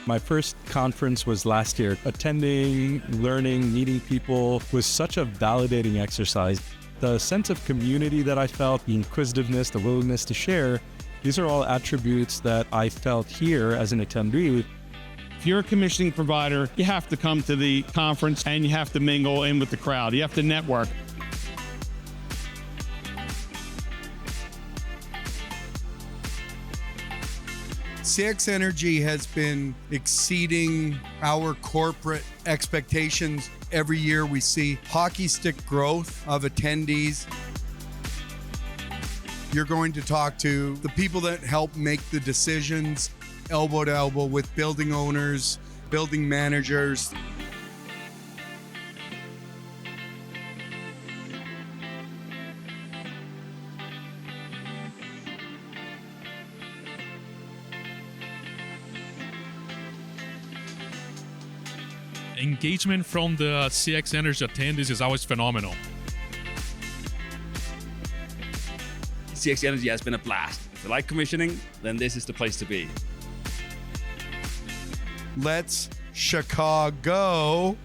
My first conference was last year. Attending, learning, meeting people was such a validating exercise. The sense of community that I felt, the inquisitiveness, the willingness to share, these are all attributes that I felt here as an attendee. If you're a commissioning provider, you have to come to the conference and you have to mingle in with the crowd. You have to network. CxEnergy has been exceeding our corporate expectations. Every year we see hockey stick growth of attendees. You're going to talk to the people that help make the decisions, elbow to elbow with building owners, building managers. Engagement from the CxEnergy attendees is always phenomenal. CxEnergy has been a blast. If you like commissioning, then this is the place to be. Let's Chicago.